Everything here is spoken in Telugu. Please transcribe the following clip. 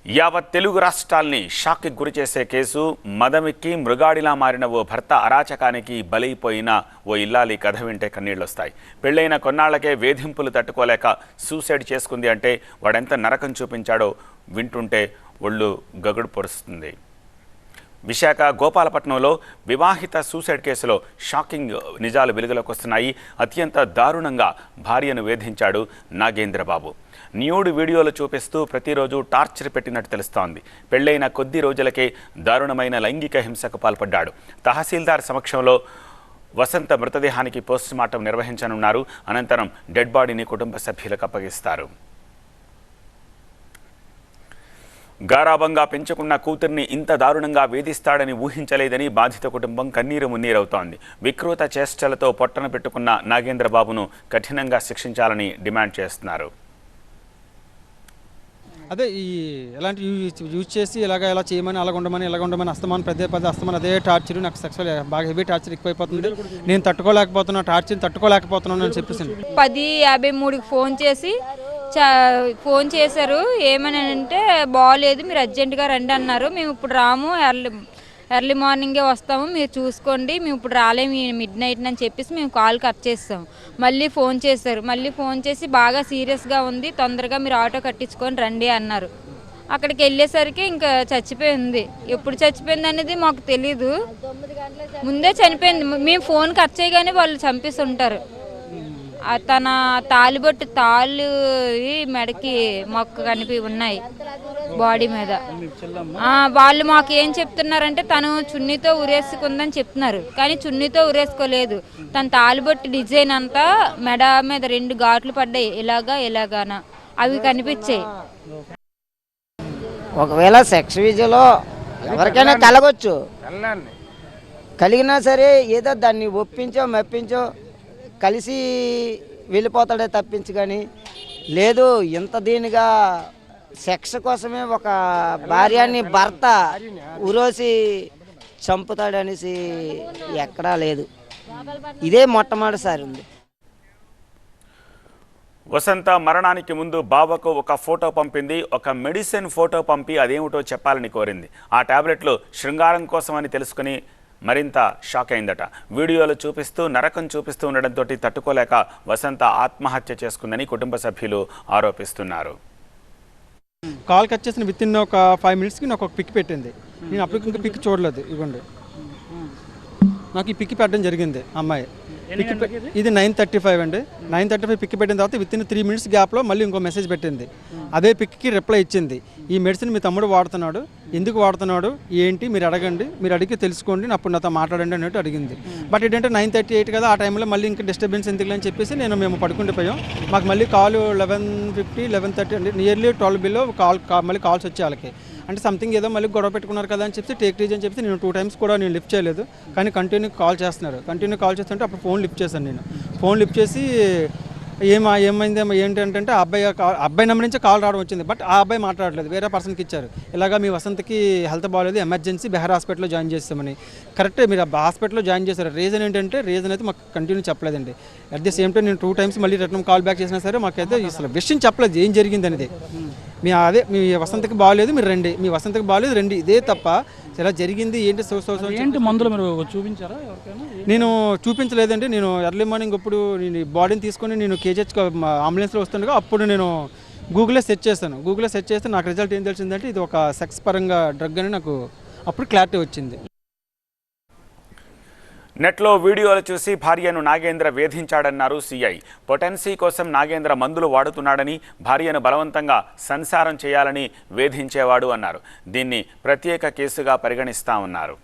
యావత్ తెలుగు రాష్ట్రాల్ని షాక్కి గురిచేసే కేసు. మదమిక్కి మృగాడిలా మారిన ఓ భర్త అరాచకానికి బలైపోయిన ఓ ఇల్లాలి కథ వింటే కన్నీళ్లొస్తాయి. పెళ్ళైన కొన్నాళ్లకే వేధింపులు తట్టుకోలేక సూసైడ్ చేసుకుంది అంటే వాడెంత నరకం చూపించాడో వింటుంటే ఒళ్ళు గగుడు పొరుస్తుంది. విశాఖ గోపాలపట్నంలో వివాహిత సూసైడ్ కేసులో షాకింగ్ నిజాలు వెలుగులోకి వస్తున్నాయి. అత్యంత దారుణంగా భార్యను వేధించాడు నాగేంద్రబాబు. న్యూడ్ వీడియోలు చూపిస్తూ ప్రతిరోజు టార్చర్ పెట్టినట్టు తెలుస్తోంది. పెళ్లైన కొద్ది రోజులకే దారుణమైన లైంగిక హింసకు పాల్పడ్డాడు. తహసీల్దార్ సమక్షంలో వసంత మృతదేహానికి పోస్టుమార్టం నిర్వహించనున్నారు. అనంతరం డెడ్ బాడీని కుటుంబ సభ్యులకు అప్పగిస్తారు. గారాబంగా పెంచుకున్న కూతుర్ని ఇంత దారుణంగా వేధిస్తాడని ఊహించలేదని బాధిత కుటుంబం కన్నీరు మున్నీరవుతోంది. వికృత చేష్టలతో పొట్టన పెట్టుకున్న నాగేంద్రబాబును కఠినంగా శిక్షించాలని డిమాండ్ చేస్తున్నారు. అదే ఈ ఎలాంటి యూజ్ చేసి ఇలా చేయమని అలాగ ఉండమని అస్తమానం పదే అస్తమానం అదే టార్చర్. నాకు సెక్సువల్ బాగా హెవీ టార్చర్ ఎక్కువైపోతుంది. నేను తట్టుకోలేకపోతున్నాను అని చెప్పేసి 10:53కి ఫోన్ చేశారు. ఏమని అంటే బాగోలేదు, మీరు అర్జెంటుగా రండి అన్నారు. మేము ఇప్పుడు రాము, ఎర్లీ మార్నింగే వస్తాము, మీరు చూసుకోండి, మేము ఇప్పుడు రాలేము మిడ్ నైట్ అని చెప్పేసి మేము కాల్ కట్ చేస్తాం. మళ్ళీ ఫోన్ చేశారు. మళ్ళీ ఫోన్ చేసి బాగా సీరియస్గా ఉంది, తొందరగా మీరు ఆటో కట్టించుకొని రండి అన్నారు. అక్కడికి వెళ్ళేసరికి ఇంకా చచ్చిపోయింది. ఎప్పుడు చచ్చిపోయింది అనేది మాకు తెలీదు. ముందే చనిపోయింది. మేము ఫోన్ కట్ చేయగానే వాళ్ళు చంపేసి ఉంటారు. తన తాలిబొట్టు తాళ్ళు మెడకి మొక్క ఉన్నాయి బాడీ మీద. వాళ్ళు మాకు ఏం చెప్తున్నారంటే తను చున్నీతో ఉరేసుకుందని చెప్తున్నారు, కానీ చున్నీతో ఉరేసుకోలేదు. తన తాలిబొట్టు డిజైన్ అంతా మెడ మీద 2 ఘాట్లు పడ్డాయి. ఇలాగానా అవి కనిపించాయి. ఒకవేళ సెక్స్ విజయలో ఎవరికైనా కలగొచ్చు, కలిగినా సరే ఏదో దాన్ని ఒప్పించో మెప్పించో కలిసి వెళ్ళిపోతాడే తప్పించి, కానీ లేదు ఇంత దీనిగా సెక్స్ కోసమే ఒక భార్యని భర్త ఉరోసి చంపుతాడనేసి ఎక్కడా లేదు. ఇదే మొట్టమొదటిసారి ఉంది. వసంత మరణానికి ముందు బావకు ఒక ఫోటో పంపింది. ఒక మెడిసిన్ ఫోటో పంపి అదేమిటో చెప్పాలని కోరింది. ఆ టాబ్లెట్లు శృంగారం కోసమని తెలుసుకుని మరింత షాక్ అయిందట. వీడియోలు చూపిస్తూ నరకం చూపిస్తూ ఉండడంతో తట్టుకోలేక వసంత ఆత్మహత్య చేసుకుందని కుటుంబ సభ్యులు ఆరోపిస్తున్నారు. కాల్ కట్ చేసిన విత్ ఇన్ ఒక 5 మినిట్స్కి నాకు ఒక పిక్ పెట్టింది. నేను అప్పటికి ఇంకా పిక్ చూడలేదు. ఇవ్వండి, నాకు ఈ పిక్ పెట్టడం జరిగింది. అమ్మాయి ఇది 9:35 అండి. 9:35 పిక్ పెట్టిన తర్వాత విత్ ఇన్ 3 మినిట్స్ గ్యాప్లో మళ్ళీ ఇంకో మెసేజ్ పెట్టింది. అదే పిక్కి రిప్లై ఇచ్చింది. ఈ మెడిసిన్ మీ తమ్ముడు వాడుతున్నాడు, ఎందుకు వాడుతున్నాడు ఏంటి మీరు అడగండి, మీరు అడిగి తెలుసుకోండి, అప్పుడు నాతో మాట్లాడండి అన్నట్టు అడిగింది. బట్ ఏంటంటే 9:38 కదా, ఆ టైంలో మళ్ళీ ఇంకా డిస్టర్బెన్స్ ఎందుకు అని చెప్పేసి మేము పడుకుండిపోయాం. మాకు మళ్ళీ కాల్ 11:50 11:30 అండి, నియర్లీ 12 బిలో మళ్ళీ కాల్స్ వచ్చే వాళ్ళకి. అంటే సంథింగ్ ఏదో మళ్ళీ గొడవ పెట్టుకున్నారు కదా అని చెప్పి టేక్ రీజ్ అని చెప్పి నేను 2 టైమ్స్ కూడా నేను లిఫ్ట్ చేయలేదు. కానీ కంటిన్యూ కాల్ కాల్ చేస్తుంటే అప్పుడు ఫోన్ లిఫ్ట్ చేశాను. నేను ఫోన్ లిఫ్ట్ చేసి ఏమైందేమో ఏంటంటే అబ్బాయి నెంబర్ నుంచి కాల్ రావడం వచ్చింది. బట్ ఆ అబ్బాయి మాట్లాడలేదు, వేరే పర్సన్కి ఇచ్చారు. ఇలాగా మీ వసంతకి హెల్త్ బాగాలేదు, ఎమర్జెన్సీ బెహర్ హాస్పిటల్లో జాయిన్ చేస్తామని. కరెక్టే, మీరు హాస్పిటల్లో జాయిన్ చేశారు. రీజన్ అయితే మాకు కంటిన్యూ చెప్పలేదండి. అట్ ది సేమ్ టైం నేను 2 టైమ్స్ మళ్ళీ రిటర్న్ కాల్ బ్యాక్ చేసినా సరే మాకైతే అసలు విషయం చెప్పలేదు ఏం జరిగింది అనేది. మీ వసంతకి బాగాలేదు, మీరు రండి, మీ వసంతకి బాగాలేదు రండి, ఇదే తప్ప ఇలా జరిగింది ఏంటి మందులు మీరు చూపించారా? నేను చూపించలేదండి. నేను ఎర్లీ మార్నింగ్ ఇప్పుడు నేను బాడీని తీసుకొని నేను కేజీహెచ్ అంబులెన్స్లో వస్తుండగా అప్పుడు నేను గూగుల్లో సెర్చ్ చేస్తే నాకు రిజల్ట్ ఏం తెలిసిందంటే ఇది ఒక సెక్స్ పరంగా డ్రగ్ అని నాకు అప్పుడు క్లారిటీ వచ్చింది. నెట్లో వీడియోలు చూసి భార్యను నాగేంద్ర వేధించాడన్నారు సిఐ. పొటెన్సీ కోసం నాగేంద్ర మందులు వాడుతున్నాడని, భార్యను బలవంతంగా సంసారం చేయాలని వేధించేవాడు అన్నారు. దీన్ని ప్రత్యేక కేసుగా పరిగణిస్తామన్నారు.